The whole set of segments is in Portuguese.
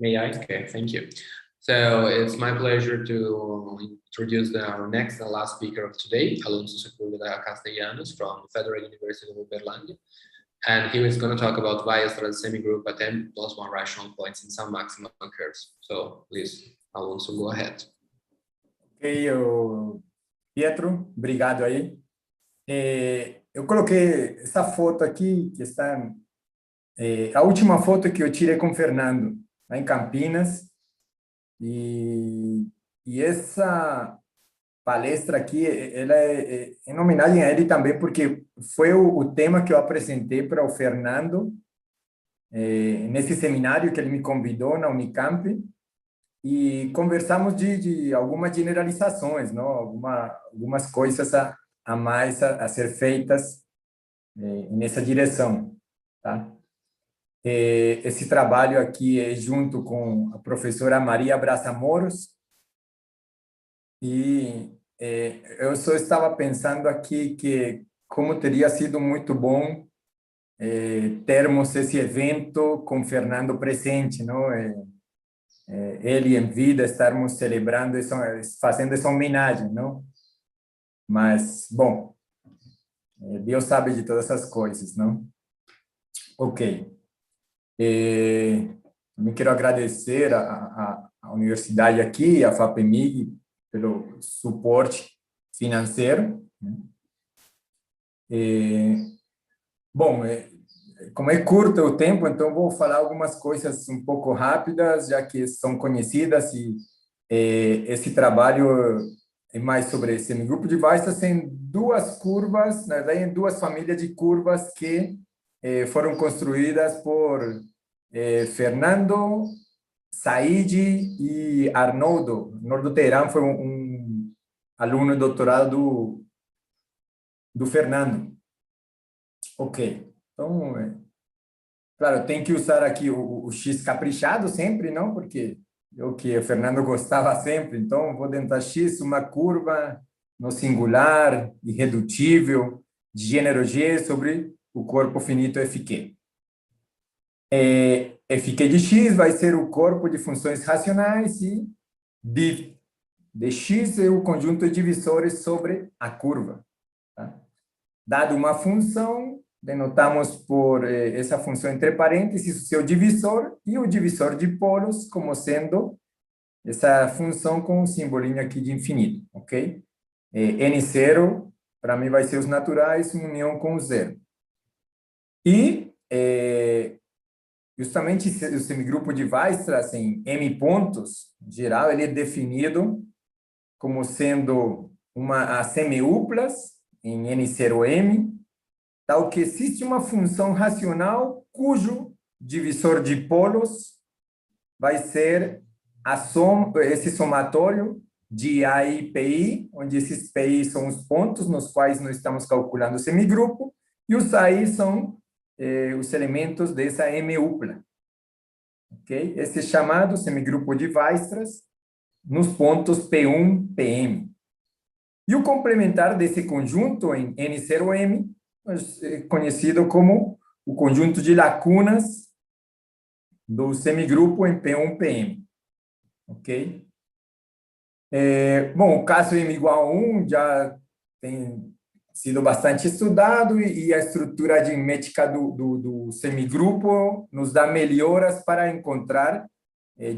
May I? Okay, thank you. So it's my pleasure to introduce our next and last speaker of today, Alonso Sepúlveda Castellanos from Federal University of Uberlândia. And he was going to talk about Weierstrass semigroup at n plus 1 rational points in some maximum curves. So please, Alonso, go ahead. Ok, Pietro, obrigado aí. Eu coloquei essa foto aqui, que está... a última foto que eu tirei com o Fernando, lá em Campinas. E essa palestra aqui, ela é em homenagem a ele também, porque foi o tema que eu apresentei para o Fernando nesse seminário que ele me convidou na Unicamp, e conversamos de algumas generalizações, não? Algumas coisas a mais a ser feitas nessa direção, tá? Esse trabalho aqui é junto com a professora Maria Braçamoros, e eu só estava pensando aqui que como teria sido muito bom termos esse evento com Fernando presente, não? Ele em vida, estarmos celebrando, fazendo essa homenagem, não? Mas, bom, Deus sabe de todas essas coisas, não? Ok. Também quero agradecer a universidade aqui, a FAPEMIG, pelo suporte financeiro. Bom, como é curto o tempo, então vou falar algumas coisas um pouco rápidas, já que são conhecidas, e esse trabalho é mais sobre semigrupo de Weierstrass em duas curvas, na verdade, em duas famílias de curvas que foram construídas por Fernando, Said e Arnoldo. Arnoldo Teherán foi um aluno de doutorado do Fernando. Ok. Então, claro, tem que usar aqui o X caprichado sempre, não? Porque é o que o Fernando gostava sempre. Então, vou tentar X, uma curva no singular, irredutível, de gênero G sobre o corpo finito FQ. FQ de X vai ser o corpo de funções racionais, e de X é o conjunto de divisores sobre a curva. Tá? Dado uma função, denotamos por essa função entre parênteses o seu divisor, e o divisor de polos como sendo essa função com o simbolinho aqui de infinito, ok? N0, para mim, vai ser os naturais, união com o zero. E, justamente, o semigrupo de Weierstrass em M pontos, em geral, ele é definido como sendo a semiuplas em N0M, tal que existe uma função racional cujo divisor de polos vai ser esse somatório de A e PI, onde esses PI são os pontos nos quais nós estamos calculando o semigrupo, e os AI são os elementos dessa M-upla. Okay? Esse é chamado semigrupo de Weierstrass nos pontos P1, PM. E o complementar desse conjunto em N0M é conhecido como o conjunto de lacunas do semigrupo em P1, PM. Ok? Bom, o caso M igual a 1 já tem sido bastante estudado, e a estrutura aritmética do semigrupo nos dá melhoras para encontrar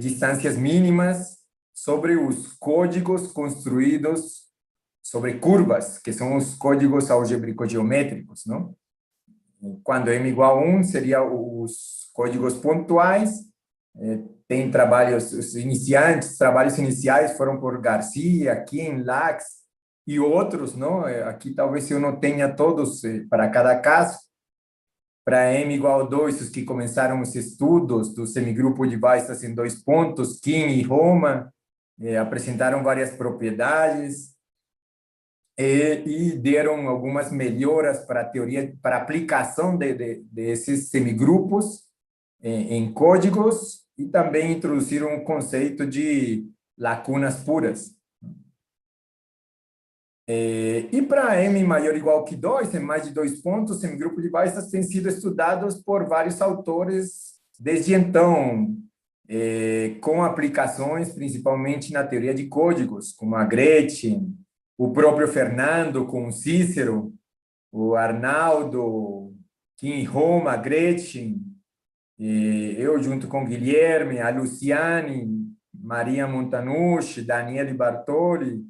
distâncias mínimas sobre os códigos construídos sobre curvas, que são os códigos algébrico-geométricos, não? Quando M igual a 1, seria os códigos pontuais. Tem trabalhos iniciais foram por Garcia, Kim, Lax e outros, não? Aqui talvez eu não tenha todos para cada caso. Para M igual a 2, os que começaram os estudos do semigrupo de Weierstrass em dois pontos, Kim e Roma, apresentaram várias propriedades e deram algumas melhoras para a teoria, para a aplicação desses semigrupos em códigos, e também introduziram o conceito de lacunas puras. E para M maior ou igual que 2, em mais de 2 pontos, o semigrupo de Weierstrass tem sido estudados por vários autores desde então. com aplicações principalmente na teoria de códigos, como a Gretchen, o próprio Fernando com o Cícero, o Arnaldo, Kim Roma, Gretchen, eu junto com Guilherme, a Luciane, Maria Montanucci, Daniele Bartoli,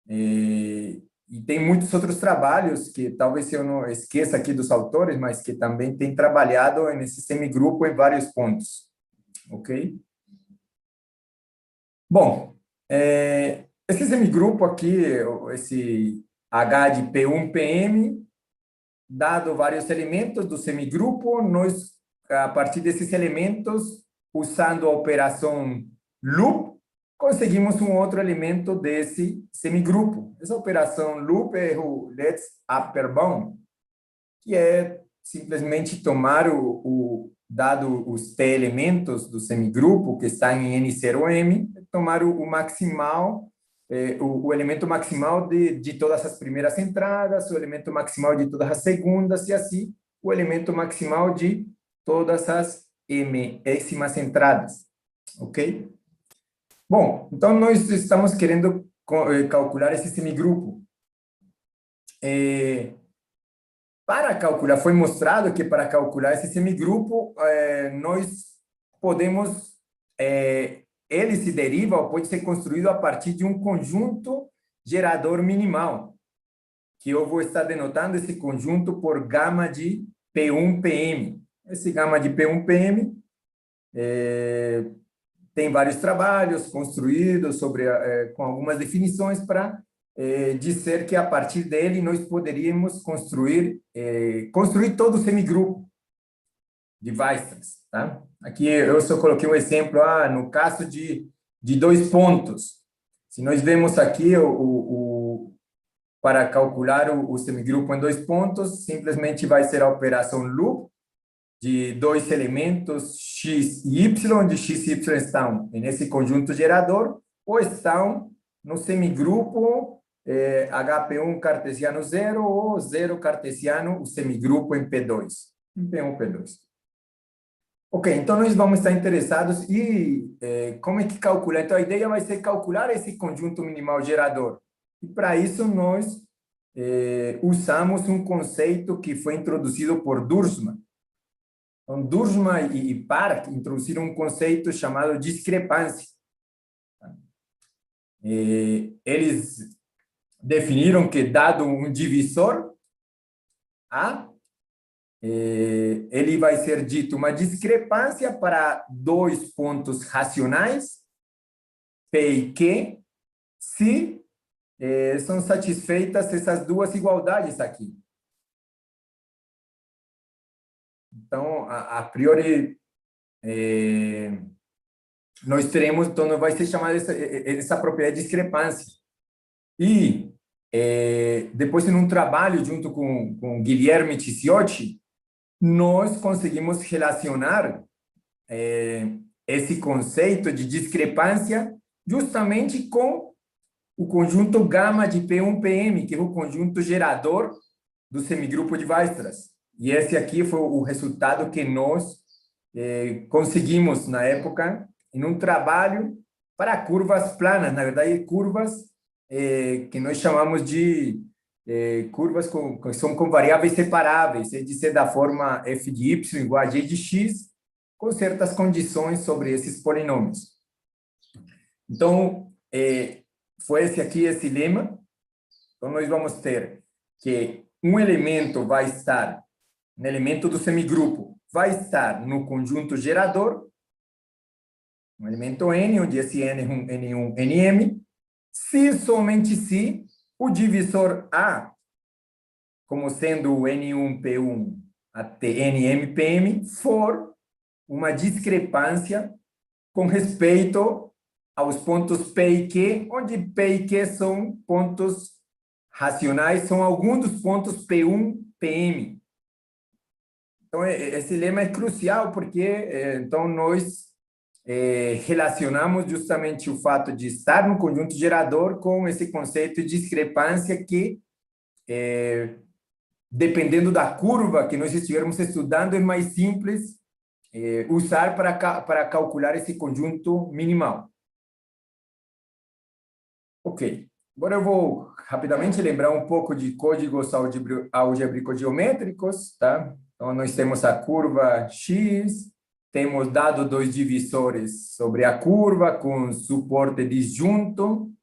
e tem muitos outros trabalhos que talvez eu não esqueça aqui dos autores, mas que também têm trabalhado nesse semigrupo em vários pontos, ok? Bom, esse semigrupo aqui, esse H de P1PM, dado vários elementos do semigrupo, nós, a partir desses elementos, usando a operação loop, conseguimos um outro elemento desse semigrupo. Essa operação loop é o let's upper bound, que é simplesmente tomar dado os t elementos do semigrupo, que está em N0M, tomar o maximal, o elemento maximal de todas as primeiras entradas, o elemento maximal de todas as segundas, e assim, o elemento maximal de todas as mésima entradas, ok? Bom, então nós estamos querendo calcular esse semigrupo. Para calcular, foi mostrado que para calcular esse semigrupo, nós podemos, ele se deriva ou pode ser construído a partir de um conjunto gerador minimal, que eu vou estar denotando esse conjunto por gama de P1PM. Esse gama de P1PM tem vários trabalhos construídos sobre, com algumas definições para dizer que a partir dele nós poderíamos construir todo o semigrupo de Weierstrass, tá? Aqui eu só coloquei um exemplo, no caso de 2 pontos. Se nós vemos aqui para calcular o semigrupo em 2 pontos, simplesmente vai ser a operação loop de 2 elementos x e y, onde x e y estão nesse conjunto gerador ou estão no semigrupo HP1 cartesiano 0 ou 0 cartesiano, o semigrupo em P2, em P1, P2. Ok, então nós vamos estar interessados em como é que calcula. Então a ideia vai ser calcular esse conjunto minimal gerador. E para isso nós usamos um conceito que foi introduzido por Dursman. Então, Dursman e Park introduziram um conceito chamado discrepância. Eles definiram que, dado um divisor A, ele vai ser dito uma discrepância para 2 pontos racionais, P e Q, se são satisfeitas essas 2 igualdades aqui. Então, a priori, nós teremos, então, vai ser chamada essa propriedade de discrepância. E depois, em um trabalho junto com Guilherme Ticciotti, nós conseguimos relacionar esse conceito de discrepância justamente com o conjunto gama de P1PM, que é o conjunto gerador do semigrupo de Weierstrass. E esse aqui foi o resultado que nós conseguimos na época em um trabalho para curvas planas, na verdade, curvas que nós chamamos de curvas que são com variáveis separáveis, é dizer, da forma f de y igual a g de x, com certas condições sobre esses polinômios. Então, foi esse lema. Então, nós vamos ter que um elemento vai estar, um elemento do semigrupo, vai estar no conjunto gerador, um elemento N, onde esse N é um N1, Nm, se somente se o divisor A, como sendo o N1P1 até NMPM, for uma discrepância com respeito aos pontos P e Q, onde P e Q são pontos racionais, são alguns dos pontos P1, PM. Então, esse lema é crucial, porque então nós relacionamos justamente o fato de estar no conjunto gerador com esse conceito de discrepância que, dependendo da curva que nós estivermos estudando, é mais simples usar para calcular esse conjunto minimal. Ok. Agora eu vou rapidamente lembrar um pouco de códigos algébrico-geométricos, tá? Então, nós temos a curva X, temos dado dois divisores sobre a curva com suporte disjunto.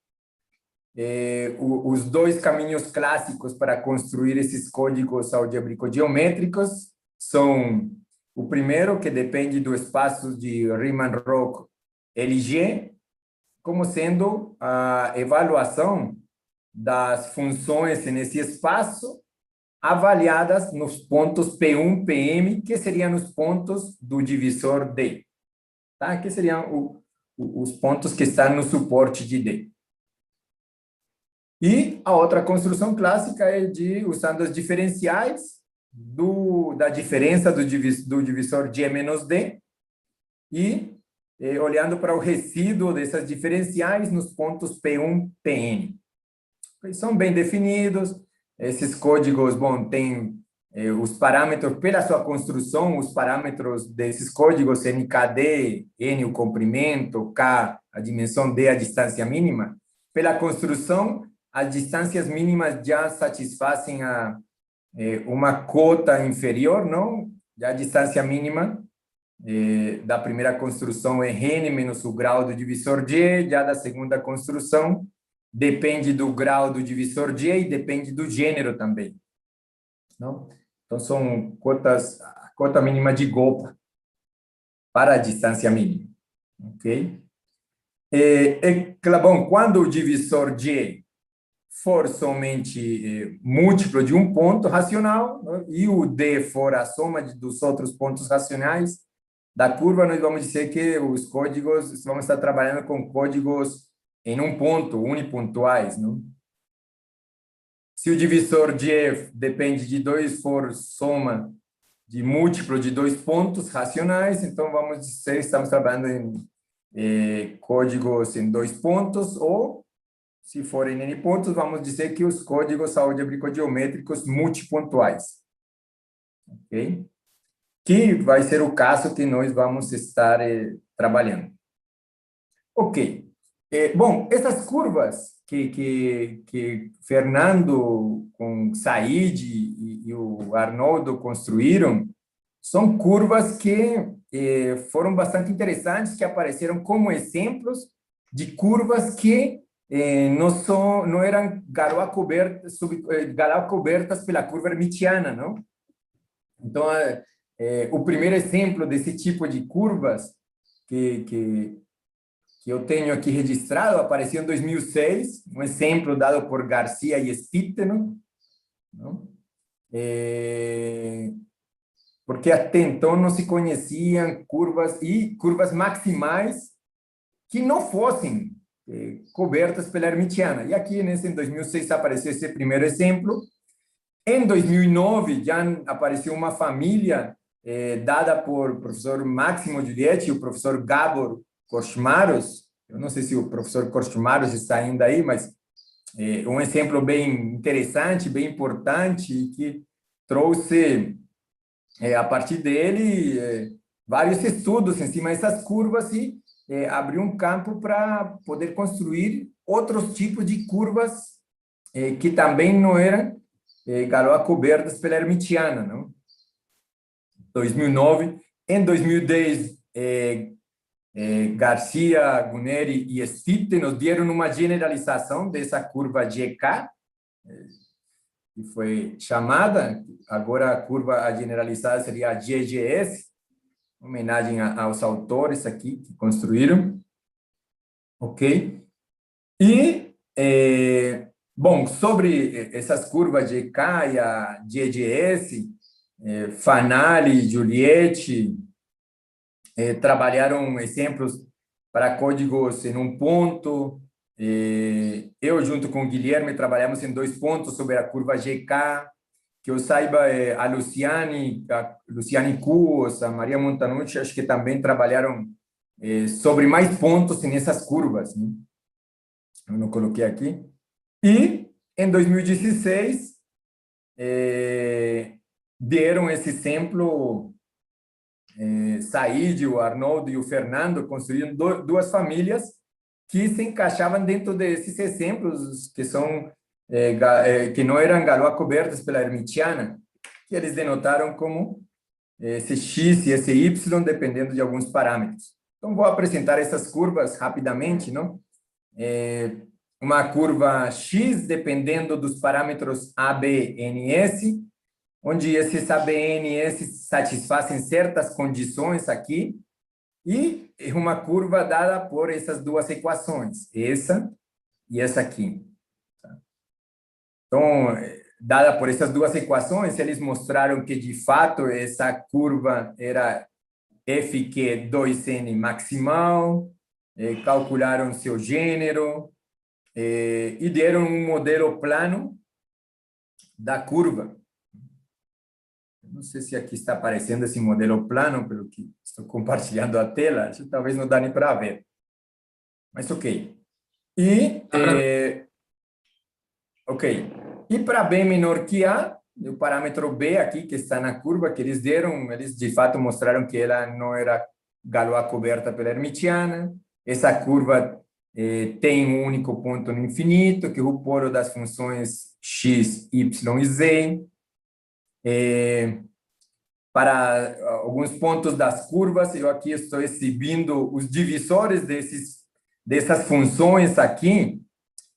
Os dois caminhos clássicos para construir esses códigos algébrico-geométricos são o primeiro, que depende do espaço de Riemann-Roch LG, como sendo a avaliação das funções nesse espaço avaliadas nos pontos P1, PM, que seriam os pontos do divisor D, tá? Que seriam os pontos que estão no suporte de D. E a outra construção clássica é usando as diferenciais da diferença do divisor G menos D e olhando para o resíduo dessas diferenciais nos pontos P1, PN. Eles são bem definidos, esses códigos, bom, tem os parâmetros, pela sua construção, os parâmetros desses códigos, NKD, N o comprimento, K a dimensão, D a distância mínima, pela construção, as distâncias mínimas já satisfazem uma cota inferior, não? Já a distância mínima da primeira construção é N menos o grau do divisor G, já da segunda construção depende do grau do divisor G e depende do gênero também. Não? Então, são a cota mínima de Gopa para a distância mínima. Ok? Bom, quando o divisor G for somente múltiplo de um ponto racional, né, e o D for a soma dos outros pontos racionais da curva, nós vamos dizer que os códigos, vamos estar trabalhando com códigos em um ponto, unipontuais, não? Se o divisor G depende de 2 for soma de múltiplo de dois pontos racionais, então vamos dizer, estamos trabalhando em códigos em 2 pontos, ou se forem N pontos, vamos dizer que os códigos algébrico-geométricos multipontuais. Ok? Que vai ser o caso que nós vamos estar trabalhando. Ok. Bom, essas curvas que Fernando com Said e o Arnoldo construíram são curvas que foram bastante interessantes, que apareceram como exemplos de curvas que não eram garoa cobertas pela curva hermitiana, não? Então, o primeiro exemplo desse tipo de curvas que eu tenho aqui registrado apareceu em 2006, um exemplo dado por Garcia e Spiteno, não? Porque até então não se conheciam curvas maximais que não fossem cobertas pela hermitiana. E aqui, em 2006, apareceu esse primeiro exemplo. Em 2009, já apareceu uma família dada por professor Máximo Giulietti e o professor Gábor Korčmaros. Eu não sei se o professor Korčmaros está ainda aí, mas um exemplo bem interessante, bem importante, que trouxe, a partir dele, vários estudos em cima dessas curvas e abriu um campo para poder construir outros tipos de curvas que também não eram garoa cobertas pela hermitiana, não? 2009. Em 2010, Garcia, Guneri e Stitte nos deram uma generalização dessa curva GK, que foi chamada, agora a curva generalizada seria a GGS, homenagem aos autores aqui que construíram, ok? E, bom, sobre essas curvas GK e a GGS, Fanali, Giulietti, trabalharam exemplos para códigos em um ponto. Eu, junto com o Guilherme, trabalhamos em 2 pontos sobre a curva GK. Que eu saiba, a Luciane Cus, a Maria Montanucci, acho que também trabalharam sobre mais pontos nessas curvas, né? Eu não coloquei aqui. E, em 2016, deram esse exemplo Said, o Arnoldo e o Fernando construíram duas famílias que se encaixavam dentro desses exemplos que são que não eram Galois cobertas pela Hermitiana, que eles denotaram como esse X e esse Y, dependendo de alguns parâmetros. Então, vou apresentar essas curvas rapidamente, não? Uma curva X, dependendo dos parâmetros A, B, N, S, onde esses A, B, N, S satisfazem certas condições aqui, e uma curva dada por essas duas equações, essa e essa aqui. Então, dada por essas duas equações, eles mostraram que, de fato, essa curva era FQ2N maximal, calcularam seu gênero, e deram um modelo plano da curva. Não sei se aqui está aparecendo esse modelo plano, pelo que estou compartilhando a tela, talvez não dá nem para ver. Mas ok. E para B menor que A, o parâmetro B aqui, que está na curva que eles deram, eles de fato mostraram que ela não era Galois coberta pela Hermitiana. Essa curva tem um único ponto no infinito, que é o polo das funções x, y e z. Para alguns pontos das curvas, eu aqui estou exibindo os divisores dessas funções aqui,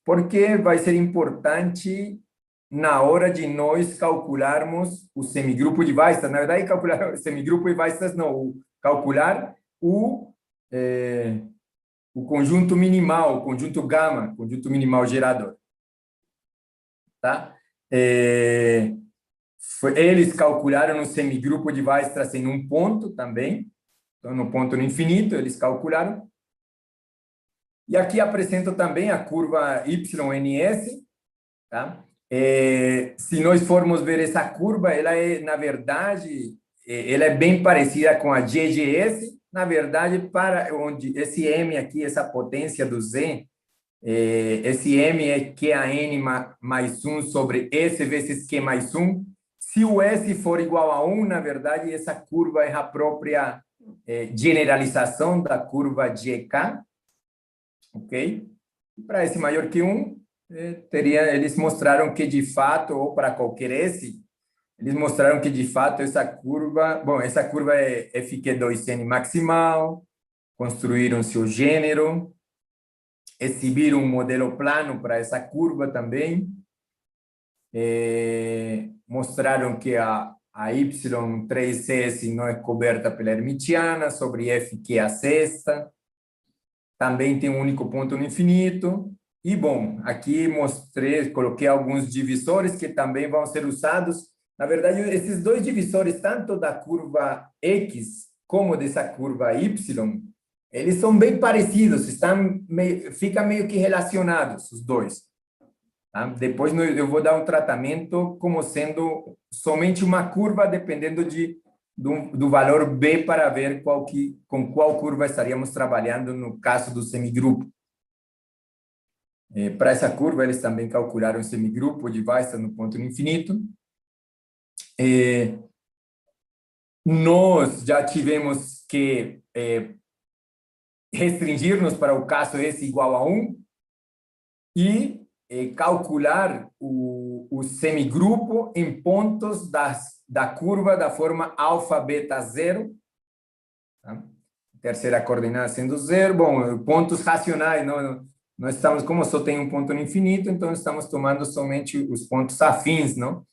porque vai ser importante na hora de nós calcularmos o semigrupo de Weierstrass. Na verdade, calcular o semigrupo de Weierstrass não, calcular o conjunto minimal, o conjunto gama, conjunto minimal gerador. Tá? Eles calcularam o semigrupo de Weierstrass em um ponto também, então no ponto no infinito, eles calcularam. E aqui apresento também a curva YNS, tá? Se nós formos ver essa curva, ela é, na verdade, ela é bem parecida com a GGS, na verdade, para onde esse M aqui, essa potência do Z, esse M é QAN mais 1 sobre S vezes Q mais 1. Se o S for igual a 1, na verdade, essa curva é a própria generalização da curva GK, ok? Para S maior que 1, eles mostraram que, de fato, ou para qualquer S, eles mostraram que, de fato, essa curva é FQ2N maximal, construíram seu gênero, exibiram um modelo plano para essa curva também, mostraram que a Y3S não é coberta pela Hermitiana, sobre F que é a sexta, também tem um único ponto no infinito. E, bom, aqui coloquei alguns divisores que também vão ser usados. Na verdade, esses dois divisores, tanto da curva X como dessa curva Y, eles são bem parecidos, ficam meio que relacionados, os dois. Tá? Depois eu vou dar um tratamento como sendo somente uma curva, dependendo do valor B, para ver com qual curva estaríamos trabalhando no caso do semigrupo. Para essa curva, eles também calcularam o semigrupo de Weierstrass no ponto no infinito. Nós já tivemos que restringir-nos para o caso S igual a 1 e calcular o semigrupo em pontos da curva da forma alfa, beta, zero. Tá? Terceira coordenada sendo zero. Bom, pontos racionais, nós estamos, como só tem um ponto no infinito, então estamos tomando somente os pontos afins, não?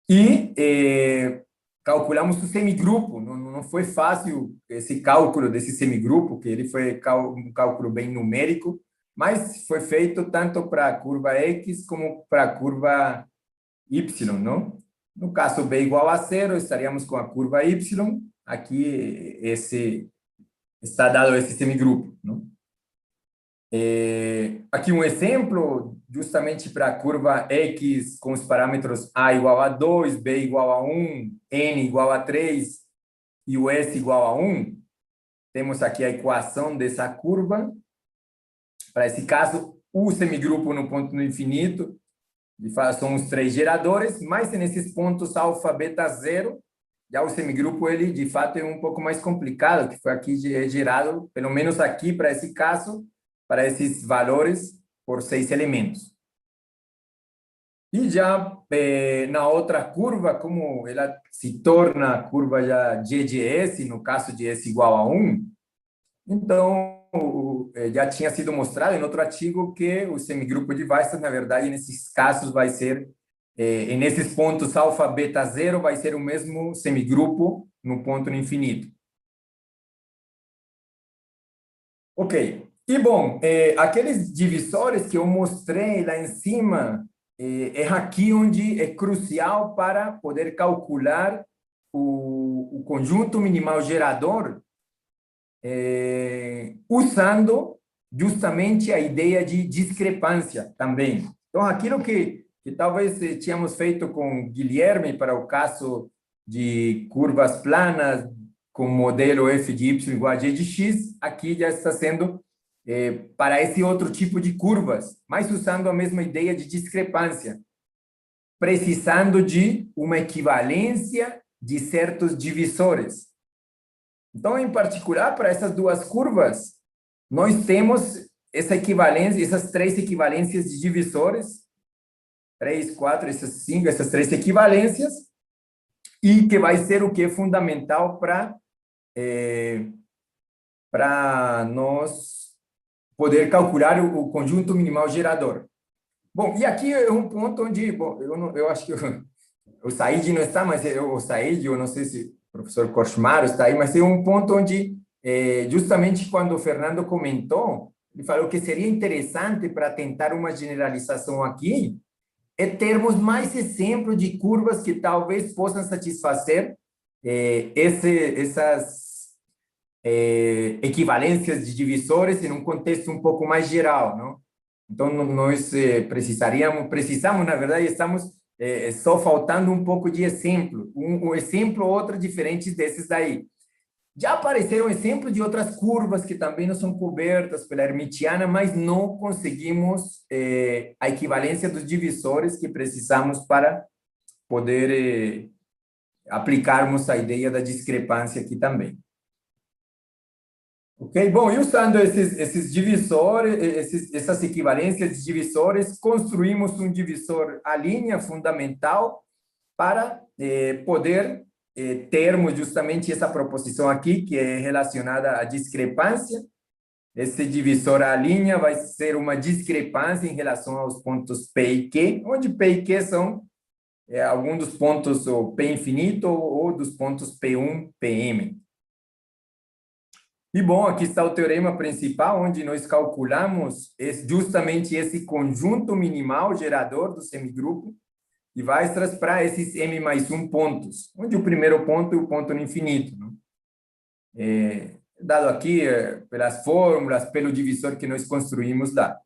E calculamos o semigrupo. Não foi fácil esse cálculo desse semigrupo, que ele foi um cálculo bem numérico, mas foi feito tanto para a curva X como para a curva Y, não? No caso B igual a zero, estaríamos com a curva Y. Aqui está dado esse semigrupo, não? Aqui um exemplo, justamente para a curva X com os parâmetros A igual a 2, B igual a 1, N igual a 3 e o S igual a 1. Temos aqui a equação dessa curva. Para esse caso, o semigrupo no ponto no infinito, de fato, são os três geradores, mas nesses pontos alfa, beta, zero, Já o semigrupo, ele, de fato, é um pouco mais complicado, que foi aqui gerado, pelo menos aqui, para esse caso, para esses valores, por 6 elementos. E já na outra curva, como ela se torna a curva já GGS, no caso de S igual a 1, então já tinha sido mostrado em outro artigo que o semigrupo de Weierstrass, na verdade, nesses casos vai ser, nesses pontos alfa, beta, zero, vai ser o mesmo semigrupo no ponto no infinito. Ok. E, bom, aqueles divisores que eu mostrei lá em cima, é aqui onde é crucial para poder calcular o conjunto minimal gerador, usando justamente a ideia de discrepância também. Então, aquilo que talvez tínhamos feito com Guilherme para o caso de curvas planas com modelo f de y igual a g de x, aqui já está sendo para esse outro tipo de curvas, mas usando a mesma ideia de discrepância, precisando de uma equivalência de certos divisores. Então, em particular, para essas duas curvas, nós temos essa equivalência, essas 3 equivalências de divisores, 3, 4, essas 5, essas 3 equivalências, e que vai ser o que é fundamental para nós poder calcular o conjunto minimal gerador. Bom, e aqui é um ponto onde, bom, eu acho que o Said não está, mas o Said, eu não sei se o professor Korchmar está aí, mas é um ponto onde, justamente quando o Fernando comentou, ele falou que seria interessante para tentar uma generalização aqui, é termos mais exemplos de curvas que talvez possam satisfazer essas equivalências de divisores em um contexto um pouco mais geral, não? Então, nós precisamos, na verdade, estamos só faltando um pouco de exemplo, um exemplo ou outro diferentes desses daí. Já apareceram exemplos de outras curvas que também não são cobertas pela hermitiana, mas não conseguimos a equivalência dos divisores que precisamos para poder aplicarmos a ideia da discrepância aqui também. Ok? Bom, e usando esses divisores, essas equivalências de divisores, construímos um divisor à linha fundamental para poder termos justamente essa proposição aqui, que é relacionada à discrepância. Esse divisor à linha vai ser uma discrepância em relação aos pontos P e Q, onde P e Q são alguns dos pontos ou P infinito ou dos pontos P1, Pm. E, bom, aqui está o teorema principal, onde nós calculamos justamente esse conjunto minimal gerador do semigrupo de Weierstrass para esses m mais 1 pontos, onde o primeiro ponto é o ponto no infinito. Dado aqui pelas fórmulas, pelo divisor que nós construímos lá.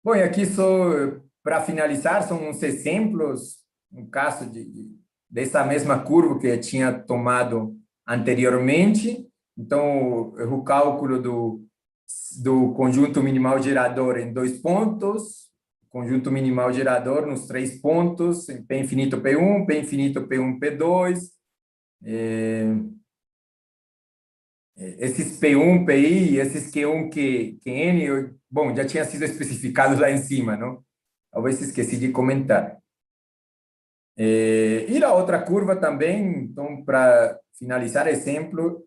Bom, e aqui só para finalizar, são uns exemplos, um caso dessa mesma curva que eu tinha tomado anteriormente. Então, o cálculo do conjunto minimal gerador em 2 pontos, conjunto minimal gerador nos 3 pontos, em P infinito P1, P infinito P1, P2. Esses P1, PI, esses Q1, QN, bom, já tinha sido especificado lá em cima, não? Talvez esqueci de comentar. E a outra curva também, então, para finalizar exemplo,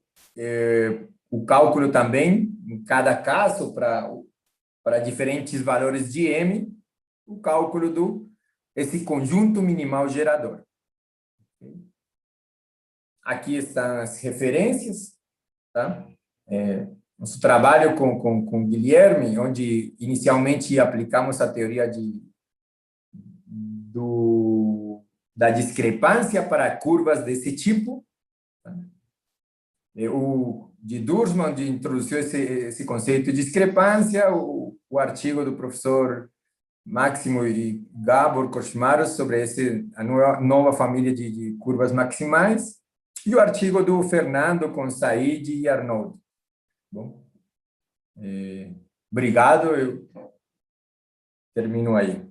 o cálculo também, em cada caso, para diferentes valores de M, o cálculo esse conjunto minimal gerador. Aqui estão as referências, tá? Nosso trabalho com Guilherme, onde inicialmente aplicamos a teoria da discrepância para curvas desse tipo. O de Dursman introduziu esse conceito de discrepância, o artigo do professor Máximo e Gábor Korchmar sobre a nova família de curvas maximais, e o artigo do Fernando com Said e Arnold. Bom, obrigado, eu termino aí.